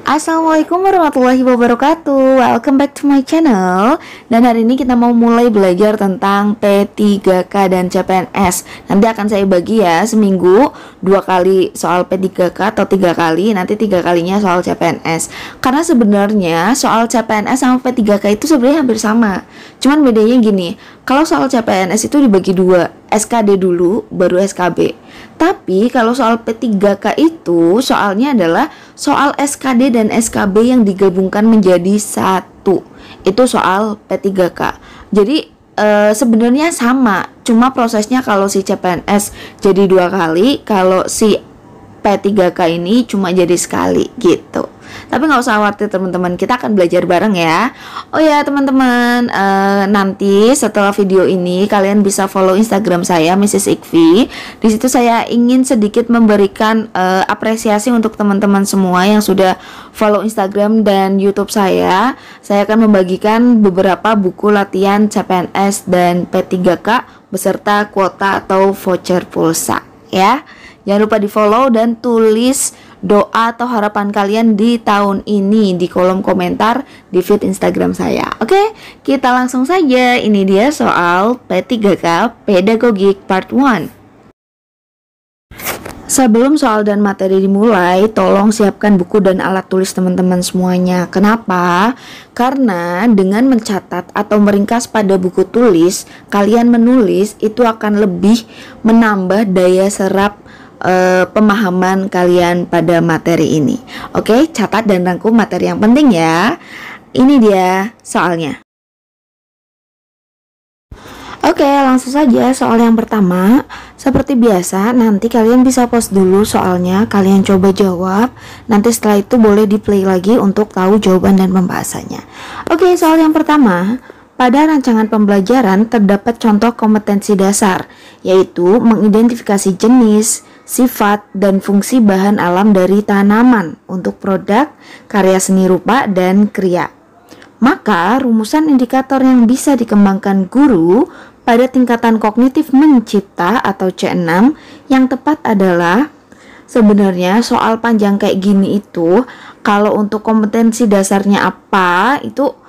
Assalamualaikum warahmatullahi wabarakatuh. Welcome back to my channel. Dan hari ini kita mau mulai belajar tentang P3K dan CPNS. Nanti akan saya bagi ya, seminggu 2 kali soal P3K atau 3 kali, nanti 3 kalinya soal CPNS. Karena sebenarnya soal CPNS sama P3K itu sebenarnya hampir sama. Cuman bedanya gini, kalau soal CPNS itu dibagi 2, SKD dulu baru SKB. Tapi kalau soal P3K itu soalnya adalah soal SKD dan SKB yang digabungkan menjadi satu. Itu soal P3K. Jadi sebenarnya sama, cuma prosesnya kalau si CPNS jadi 2 kali, kalau si P3K ini cuma jadi sekali gitu. Tapi nggak usah khawatir teman-teman, kita akan belajar bareng ya. Oh ya teman-teman, nanti setelah video ini kalian bisa follow Instagram saya Mrs. Ikvi. Di situ saya ingin sedikit memberikan apresiasi untuk teman-teman semua yang sudah follow Instagram dan YouTube saya. Saya akan membagikan beberapa buku latihan CPNS dan P3K beserta kuota atau voucher pulsa ya. Jangan lupa di follow dan tulis doa atau harapan kalian di tahun ini di kolom komentar di feed Instagram saya. Oke, kita langsung saja. Ini dia soal P3K Pedagogik Part 1. Sebelum soal dan materi dimulai, tolong siapkan buku dan alat tulis teman-teman semuanya. Kenapa? Karena dengan mencatat atau meringkas pada buku tulis, kalian menulis itu akan lebih menambah daya serap pemahaman kalian pada materi ini. Oke, catat dan rangkum materi yang penting ya. Ini dia soalnya. Oke, langsung saja soal yang pertama. Seperti biasa, nanti kalian bisa pause dulu soalnya, kalian coba jawab. Nanti setelah itu boleh di play lagi untuk tahu jawaban dan pembahasannya. Oke, soal yang pertama. Pada rancangan pembelajaran terdapat contoh kompetensi dasar, yaitu mengidentifikasi jenis, sifat, dan fungsi bahan alam dari tanaman untuk produk, karya seni rupa, dan kriya. Maka, rumusan indikator yang bisa dikembangkan guru pada tingkatan kognitif mencipta atau C6 yang tepat adalah, sebenarnya soal panjang kayak gini itu, kalau untuk kompetensi dasarnya apa, itu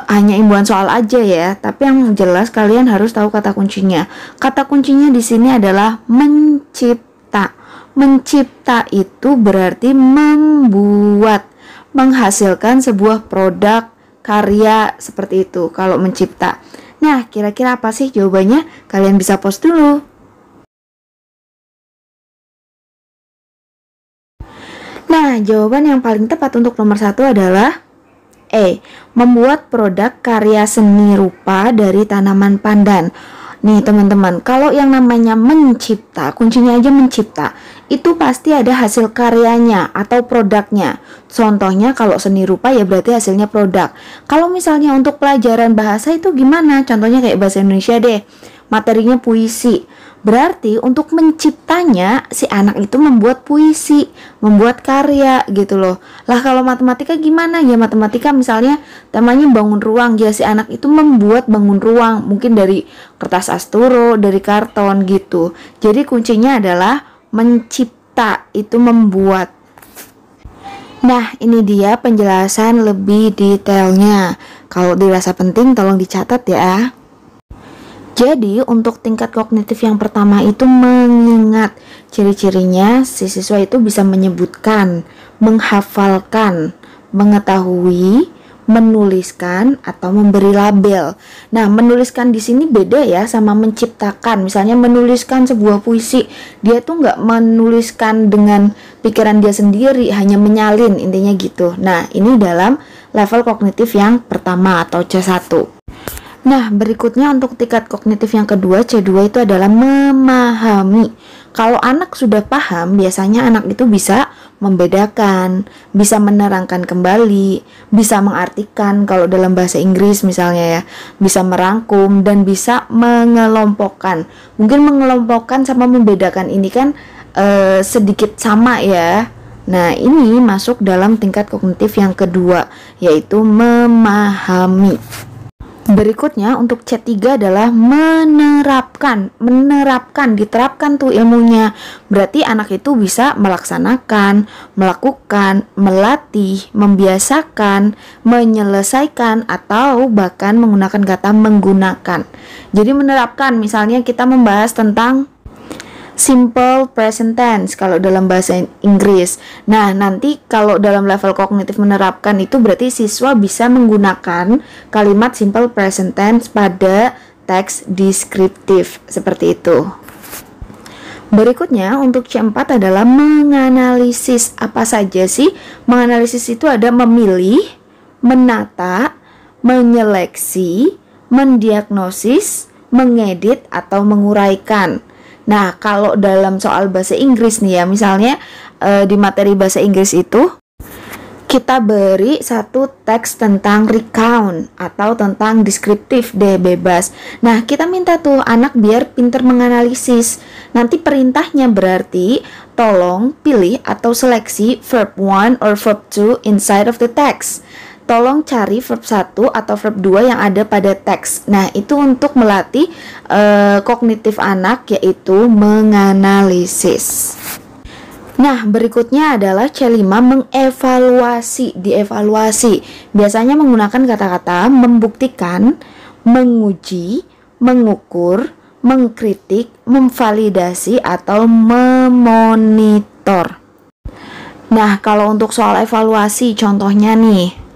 hanya imbuhan soal aja ya, tapi yang jelas kalian harus tahu kata kuncinya. Kata kuncinya di sini adalah mencipta. Mencipta itu berarti membuat, menghasilkan sebuah produk, karya seperti itu kalau mencipta. Nah, kira-kira apa sih jawabannya? Kalian bisa pause dulu. Nah, jawaban yang paling tepat untuk nomor 1 adalah membuat produk karya seni rupa dari tanaman pandan. Nih teman-teman, kalau yang namanya mencipta, kuncinya aja mencipta, itu pasti ada hasil karyanya atau produknya. Contohnya kalau seni rupa ya berarti hasilnya produk. Kalau misalnya untuk pelajaran bahasa itu gimana? Contohnya kayak bahasa Indonesia deh, materinya puisi. Berarti untuk menciptanya si anak itu membuat puisi, membuat karya gitu loh. Lah kalau matematika gimana? Ya matematika misalnya temanya bangun ruang, ya si anak itu membuat bangun ruang, mungkin dari kertas asturo, dari karton gitu. Jadi kuncinya adalah mencipta, itu membuat. Nah, ini dia penjelasan lebih detailnya. Kalau dirasa penting tolong dicatat ya. Jadi untuk tingkat kognitif yang pertama itu mengingat. Ciri-cirinya si siswa itu bisa menyebutkan, menghafalkan, mengetahui, menuliskan, atau memberi label. Nah, menuliskan di sini beda ya sama menciptakan. Misalnya menuliskan sebuah puisi, dia tuh nggak menuliskan dengan pikiran dia sendiri, hanya menyalin, intinya gitu. Nah, ini dalam level kognitif yang pertama atau C1. Nah, berikutnya untuk tingkat kognitif yang kedua, C2 itu adalah memahami. Kalau anak sudah paham, biasanya anak itu bisa membedakan, bisa menerangkan kembali, bisa mengartikan kalau dalam bahasa Inggris misalnya ya, bisa merangkum dan bisa mengelompokkan. Mungkin mengelompokkan sama membedakan ini kan sedikit sama ya. Nah, ini masuk dalam tingkat kognitif yang kedua, yaitu memahami. Berikutnya untuk C3 adalah menerapkan, diterapkan tuh ilmunya. Berarti anak itu bisa melaksanakan, melakukan, melatih, membiasakan, menyelesaikan, atau bahkan menggunakan kata menggunakan. Jadi menerapkan, misalnya kita membahas tentang simple present tense kalau dalam bahasa Inggris. Nah, nanti kalau dalam level kognitif menerapkan itu berarti siswa bisa menggunakan kalimat simple present tense pada teks deskriptif seperti itu. Berikutnya untuk C4 adalah menganalisis. Apa saja sih? Menganalisis itu ada memilih, menata, menyeleksi, mendiagnosis, mengedit, atau menguraikan. Nah, kalau dalam soal bahasa Inggris nih ya, misalnya di materi bahasa Inggris itu kita beri satu teks tentang recount atau tentang deskriptif deh, bebas. Nah, kita minta tuh anak biar pinter menganalisis. Nanti perintahnya berarti tolong pilih atau seleksi verb 1 or verb 2 inside of the text. Tolong cari verb 1 atau verb 2 yang ada pada teks. Nah, itu untuk melatih kognitif anak, yaitu menganalisis. Nah, berikutnya adalah C5, mengevaluasi, dievaluasi. Biasanya menggunakan kata-kata membuktikan, menguji, mengukur, mengkritik, memvalidasi, atau memonitor. Nah, kalau untuk soal evaluasi, contohnya nih,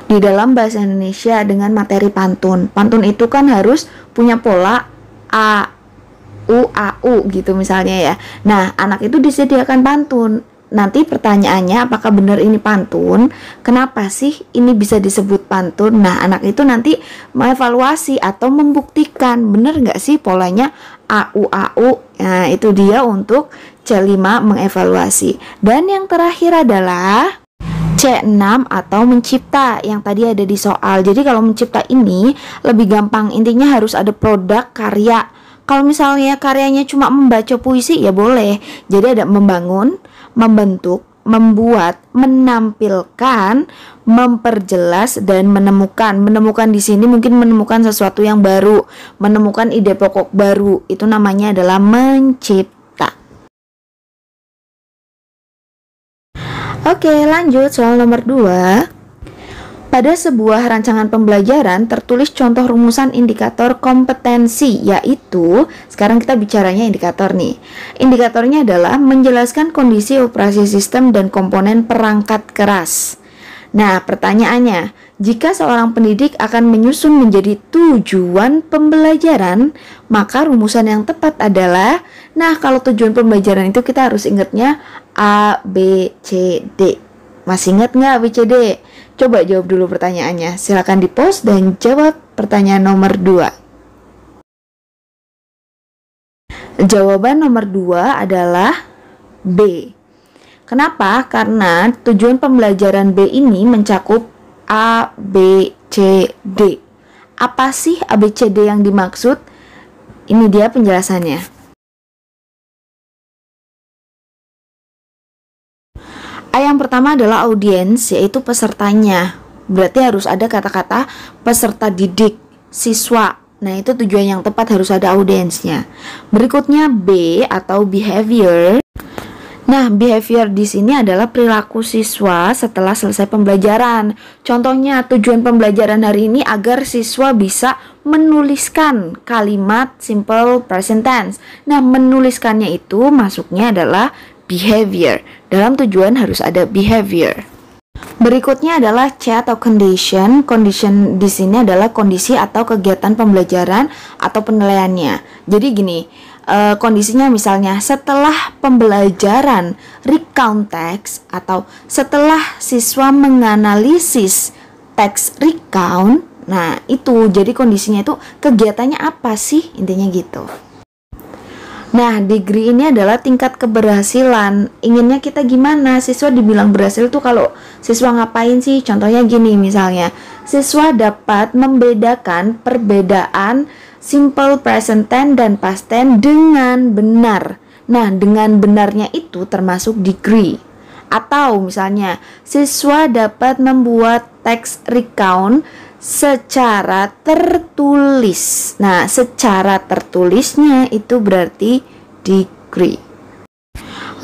di dalam bahasa Indonesia dengan materi pantun. Pantun itu kan harus punya pola A, U, A, U gitu misalnya ya. Nah, anak itu disediakan pantun. Nanti pertanyaannya apakah benar ini pantun? Kenapa sih ini bisa disebut pantun? Nah, anak itu nanti mengevaluasi atau membuktikan benar nggak sih polanya A, U, A, U. Nah, itu dia untuk C5, mengevaluasi. Dan yang terakhir adalah C6 atau mencipta yang tadi ada di soal. Jadi kalau mencipta ini lebih gampang, intinya harus ada produk karya. Kalau misalnya karyanya cuma membaca puisi ya boleh. Jadi ada membangun, membentuk, membuat, menampilkan, memperjelas, dan menemukan. Menemukan di sini mungkin menemukan sesuatu yang baru, menemukan ide pokok baru. Itu namanya adalah mencipta. Oke, lanjut soal nomor 2. Pada sebuah rancangan pembelajaran tertulis contoh rumusan indikator kompetensi, yaitu, sekarang kita bicaranya indikator nih. Indikatornya adalah menjelaskan kondisi operasi sistem dan komponen perangkat keras. Nah, pertanyaannya, jika seorang pendidik akan menyusun menjadi tujuan pembelajaran, maka rumusan yang tepat adalah, nah kalau tujuan pembelajaran itu kita harus ingatnya A, B, C, D. Masih ingat nggak A, B, C, D? Coba jawab dulu pertanyaannya. Silakan di-post dan jawab pertanyaan nomor 2. Jawaban nomor 2 adalah B. Kenapa? Karena tujuan pembelajaran B ini mencakup A, B, C, D. Apa sih A, B, C, D yang dimaksud? Ini dia penjelasannya. A yang pertama adalah audiens, yaitu pesertanya. Berarti harus ada kata-kata peserta didik, siswa. Nah, itu tujuan yang tepat, harus ada audiensnya. Berikutnya B atau behavior. Nah, behavior di sini adalah perilaku siswa setelah selesai pembelajaran. Contohnya, tujuan pembelajaran hari ini agar siswa bisa menuliskan kalimat simple present tense. Nah, menuliskannya itu masuknya adalah behavior. Dalam tujuan harus ada behavior. Berikutnya adalah C atau condition. Condition di sini adalah kondisi atau kegiatan pembelajaran atau penilaiannya. Jadi gini, kondisinya misalnya setelah pembelajaran recount text atau setelah siswa menganalisis teks recount. Nah, itu jadi kondisinya itu kegiatannya apa sih? Intinya gitu. Nah, degree ini adalah tingkat keberhasilan. Inginnya kita gimana? Siswa dibilang berhasil tuh kalau siswa ngapain sih? Contohnya gini misalnya, siswa dapat membedakan perbedaan simple present tense dan past tense dengan benar. Nah, dengan benarnya itu termasuk degree. Atau misalnya, siswa dapat membuat teks recount secara tertulis. Nah, secara tertulisnya itu berarti degree.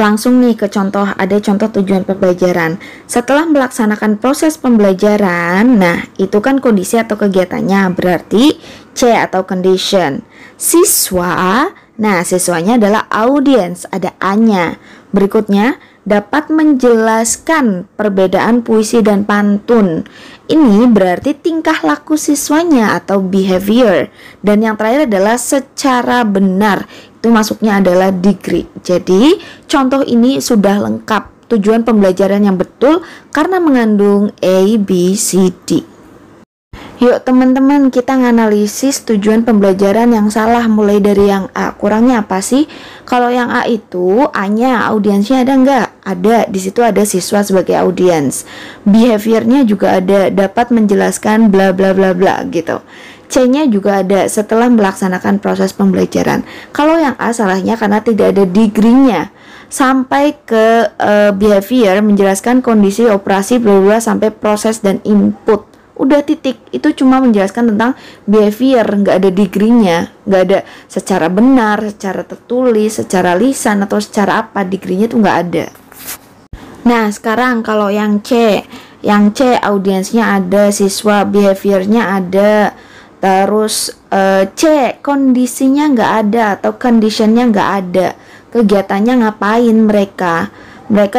Langsung nih ke contoh, ada contoh tujuan pembelajaran. Setelah melaksanakan proses pembelajaran, nah itu kan kondisi atau kegiatannya, berarti C atau condition. Siswa, nah siswanya adalah audience, ada A-nya. Berikutnya, dapat menjelaskan perbedaan puisi dan pantun. Ini berarti tingkah laku siswanya atau behavior. Dan yang terakhir adalah secara benar, itu masuknya adalah degree. Jadi contoh ini sudah lengkap tujuan pembelajaran yang betul karena mengandung A, B, C, D. Yuk teman-teman, kita nganalisis tujuan pembelajaran yang salah mulai dari yang A. Kurangnya apa sih? Kalau yang A itu A-nya audiensnya ada nggak? Ada, di situ ada siswa sebagai audiens. Behaviornya juga ada, dapat menjelaskan bla bla bla bla gitu. C-nya juga ada, setelah melaksanakan proses pembelajaran. Kalau yang A salahnya karena tidak ada degree-nya. Sampai ke behavior, menjelaskan kondisi operasi bla bla sampai proses dan input. Udah titik, itu cuma menjelaskan tentang behavior, nggak ada degree-nya, nggak ada secara benar, secara tertulis, secara lisan atau secara apa, degree-nya tuh nggak ada. Nah sekarang kalau yang C audiensnya ada, siswa, behaviornya ada, terus C kondisinya nggak ada atau conditionnya nggak ada, kegiatannya ngapain mereka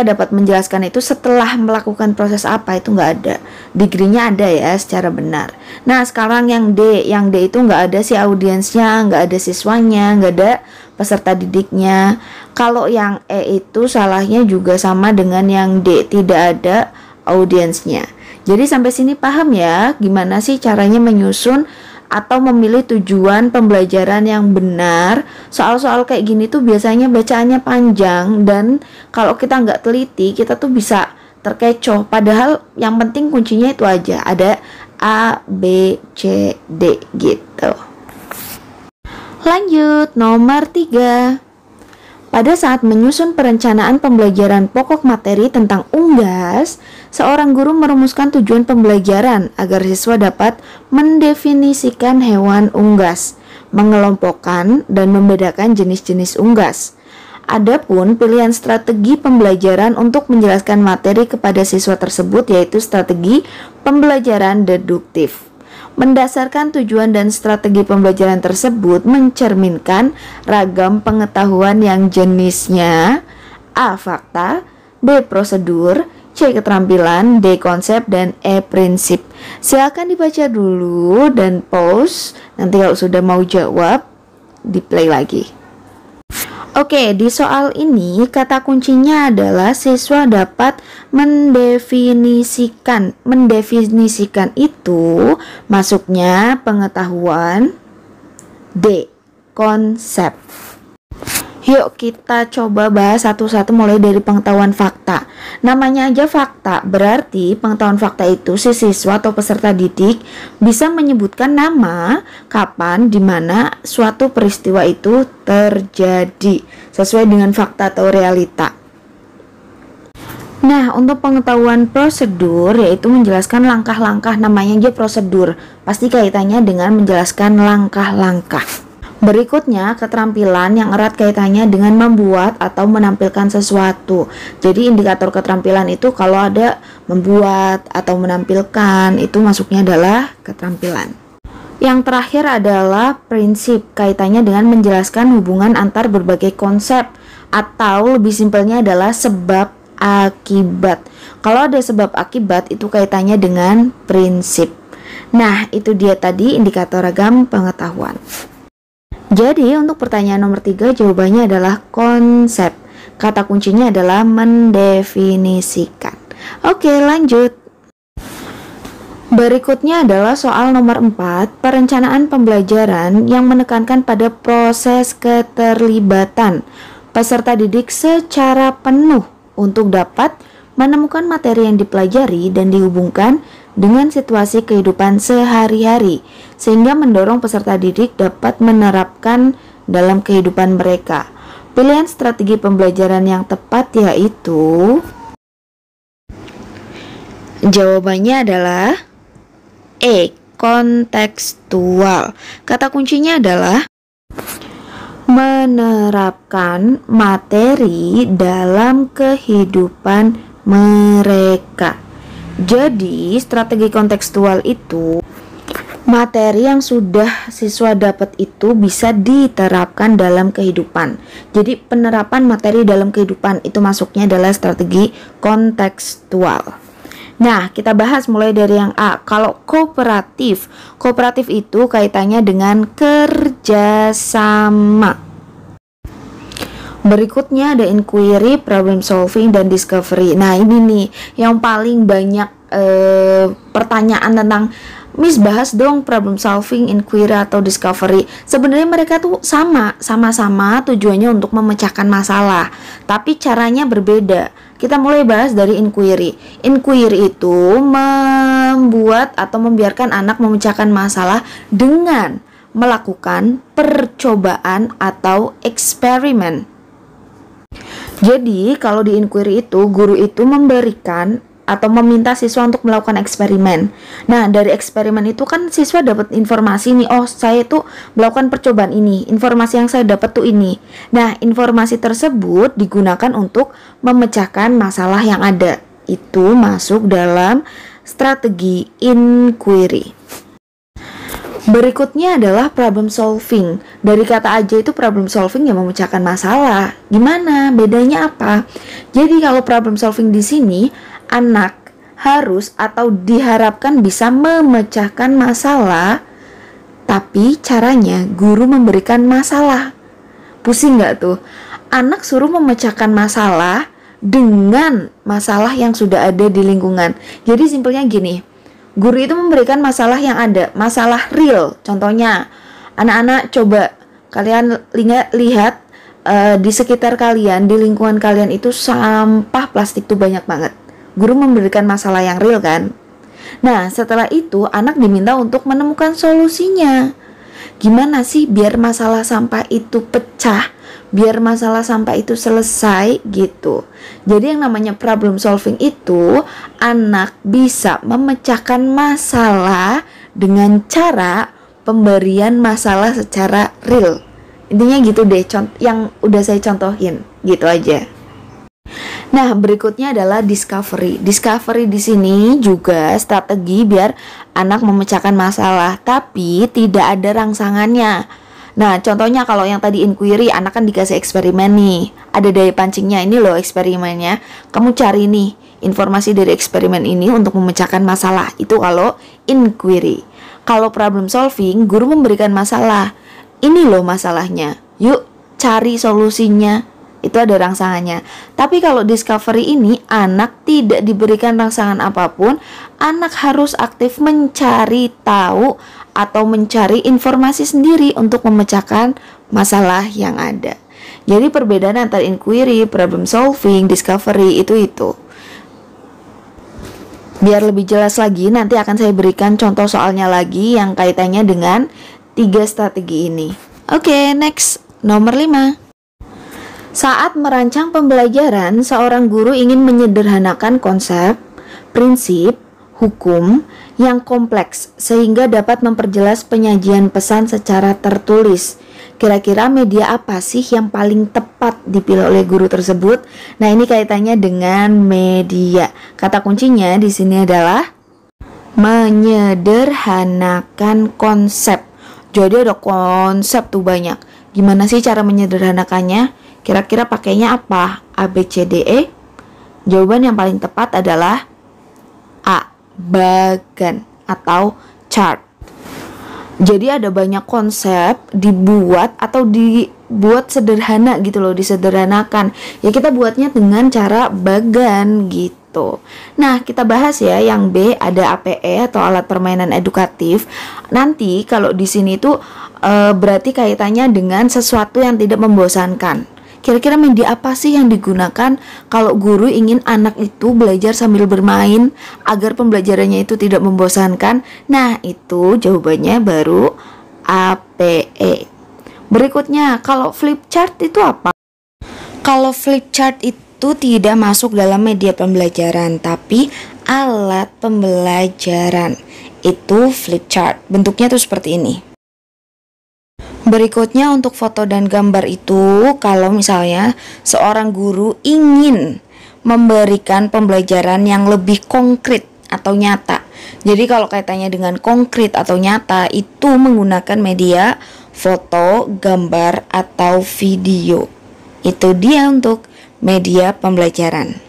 dapat menjelaskan itu setelah melakukan proses apa, itu nggak ada, degree-nya ada ya secara benar. Nah sekarang yang D itu nggak ada si audiensnya, nggak ada siswanya, nggak ada peserta didiknya. Kalau yang E itu salahnya juga sama dengan yang D, tidak ada audiensnya. Jadi sampai sini paham ya gimana sih caranya menyusun atau memilih tujuan pembelajaran yang benar. Soal-soal kayak gini tuh biasanya bacaannya panjang, dan kalau kita nggak teliti kita tuh bisa terkecoh. Padahal yang penting kuncinya itu aja, ada A, B, C, D gitu. Lanjut, nomor 3. Pada saat menyusun perencanaan pembelajaran pokok materi tentang unggas, seorang guru merumuskan tujuan pembelajaran agar siswa dapat mendefinisikan hewan unggas, mengelompokkan dan membedakan jenis-jenis unggas. Adapun pilihan strategi pembelajaran untuk menjelaskan materi kepada siswa tersebut yaitu strategi pembelajaran deduktif. Mendasarkan tujuan dan strategi pembelajaran tersebut mencerminkan ragam pengetahuan yang jenisnya A. Fakta, B. Prosedur, C. Keterampilan, D. Konsep, dan E. Prinsip. Silakan dibaca dulu dan pause. Nanti kalau sudah mau jawab, di play lagi. Oke, di soal ini kata kuncinya adalah siswa dapat mendefinisikan. Mendefinisikan itu masuknya pengetahuan, D. Konsep. Yuk kita coba bahas satu-satu mulai dari pengetahuan fakta. Namanya aja fakta, berarti pengetahuan fakta itu si siswa atau peserta didik bisa menyebutkan nama, kapan, di mana suatu peristiwa itu terjadi sesuai dengan fakta atau realita. Nah, untuk pengetahuan prosedur yaitu menjelaskan langkah-langkah, namanya aja prosedur, pasti kaitannya dengan menjelaskan langkah-langkah. Berikutnya, keterampilan yang erat kaitannya dengan membuat atau menampilkan sesuatu. Jadi indikator keterampilan itu kalau ada membuat atau menampilkan, itu masuknya adalah keterampilan. Yang terakhir adalah prinsip, kaitannya dengan menjelaskan hubungan antar berbagai konsep, atau lebih simpelnya adalah sebab akibat. Kalau ada sebab akibat itu kaitannya dengan prinsip. Nah, itu dia tadi indikator ragam pengetahuan. Jadi untuk pertanyaan nomor 3 jawabannya adalah konsep. Kata kuncinya adalah mendefinisikan. Oke, lanjut. Berikutnya adalah soal nomor 4, perencanaan pembelajaran yang menekankan pada proses keterlibatan peserta didik secara penuh untuk dapat menemukan materi yang dipelajari dan dihubungkan dengan situasi kehidupan sehari-hari, sehingga mendorong peserta didik dapat menerapkan dalam kehidupan mereka. Pilihan strategi pembelajaran yang tepat yaitu jawabannya adalah E. kontekstual. Kata kuncinya adalah menerapkan materi dalam kehidupan mereka. Jadi, strategi kontekstual itu materi yang sudah siswa dapat itu bisa diterapkan dalam kehidupan. Jadi, penerapan materi dalam kehidupan itu masuknya adalah strategi kontekstual. Nah, kita bahas mulai dari yang A. Kalau kooperatif, kooperatif itu kaitannya dengan kerjasama. Berikutnya ada inquiry, problem solving, dan discovery. Nah, ini nih yang paling banyak pertanyaan tentang Miss, bahas dong problem solving, inquiry, atau discovery. Sebenarnya mereka tuh sama-sama tujuannya untuk memecahkan masalah, tapi caranya berbeda. Kita mulai bahas dari inquiry. Inquiry itu membuat atau membiarkan anak memecahkan masalah dengan melakukan percobaan atau eksperimen. Jadi, kalau di inquiry itu, guru itu memberikan atau meminta siswa untuk melakukan eksperimen. Nah, dari eksperimen itu kan siswa dapat informasi nih, oh saya tuh melakukan percobaan ini, informasi yang saya dapat tuh ini. Nah, informasi tersebut digunakan untuk memecahkan masalah yang ada. Itu masuk dalam strategi inquiry. Berikutnya adalah problem solving. Dari kata aja itu problem solving yang memecahkan masalah. Gimana? Bedanya apa? Jadi kalau problem solving di sini, anak harus atau diharapkan bisa memecahkan masalah, tapi caranya guru memberikan masalah. Pusing nggak tuh? Anak suruh memecahkan masalah dengan masalah yang sudah ada di lingkungan. Jadi simpelnya gini, guru itu memberikan masalah yang ada, masalah real. Contohnya, anak-anak coba kalian lihat di sekitar kalian, di lingkungan kalian itu sampah plastik tuh banyak banget. Guru memberikan masalah yang real kan. Nah, setelah itu anak diminta untuk menemukan solusinya. Gimana sih biar masalah sampah itu pecah, biar masalah sampah itu selesai gitu. Jadi yang namanya problem solving itu anak bisa memecahkan masalah dengan cara pemberian masalah secara real. Intinya gitu deh, yang udah saya contohin, gitu aja. Nah, berikutnya adalah discovery. Discovery di sini juga strategi biar anak memecahkan masalah, tapi tidak ada rangsangannya. Nah, contohnya kalau yang tadi inquiry, anak kan dikasih eksperimen nih. Ada daya pancingnya, ini loh eksperimennya. Kamu cari nih informasi dari eksperimen ini untuk memecahkan masalah. Itu kalau inquiry. Kalau problem solving, guru memberikan masalah. Ini loh masalahnya. Yuk cari solusinya. Itu ada rangsangannya. Tapi kalau discovery ini, anak tidak diberikan rangsangan apapun. Anak harus aktif mencari tahu atau mencari informasi sendiri untuk memecahkan masalah yang ada. Jadi perbedaan antara inquiry, problem solving, discovery itu. Biar lebih jelas lagi, nanti akan saya berikan contoh soalnya lagi yang kaitannya dengan 3 strategi ini. Oke, next, nomor 5. Saat merancang pembelajaran, seorang guru ingin menyederhanakan konsep, prinsip, hukum yang kompleks sehingga dapat memperjelas penyajian pesan secara tertulis. Kira-kira media apa sih yang paling tepat dipilih oleh guru tersebut? Nah, ini kaitannya dengan media. Kata kuncinya di sini adalah menyederhanakan konsep. Jadi ada konsep tuh banyak. Gimana sih cara menyederhanakannya? Kira-kira pakainya apa? A, B, C, D, E? Jawaban yang paling tepat adalah A, bagan atau chart. Jadi ada banyak konsep dibuat sederhana gitu loh, disederhanakan. Ya kita buatnya dengan cara bagan gitu. Nah, kita bahas ya yang B, ada APE atau alat permainan edukatif. Nanti kalau di sini tuh berarti kaitannya dengan sesuatu yang tidak membosankan. Kira-kira media apa sih yang digunakan kalau guru ingin anak itu belajar sambil bermain agar pembelajarannya itu tidak membosankan? Nah, itu jawabannya baru APE. Berikutnya, kalau flip chart itu apa? Kalau flip chart itu tidak masuk dalam media pembelajaran, tapi alat pembelajaran. itu flip chart. Bentuknya tuh seperti ini. Berikutnya untuk foto dan gambar itu, kalau misalnya seorang guru ingin memberikan pembelajaran yang lebih konkret atau nyata. Jadi kalau kaitannya dengan konkret atau nyata itu menggunakan media foto, gambar, atau video. Itu dia untuk media pembelajaran.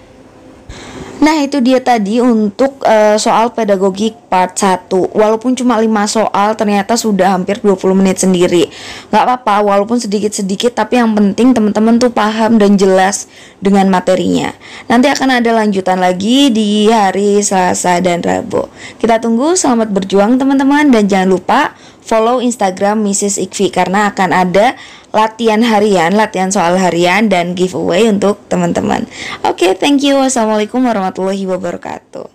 Nah itu dia tadi untuk soal pedagogik part 1. Walaupun cuma 5 soal ternyata sudah hampir 20 menit sendiri. Gak apa-apa walaupun sedikit-sedikit, tapi yang penting teman-teman tuh paham dan jelas dengan materinya. Nanti akan ada lanjutan lagi di hari Selasa dan Rabu. Kita tunggu, selamat berjuang teman-teman. Dan jangan lupa follow Instagram Mrs. Ikvi karena akan ada latihan harian, latihan soal harian dan giveaway untuk teman-teman. Oke, thank you. Wassalamualaikum warahmatullahi wabarakatuh.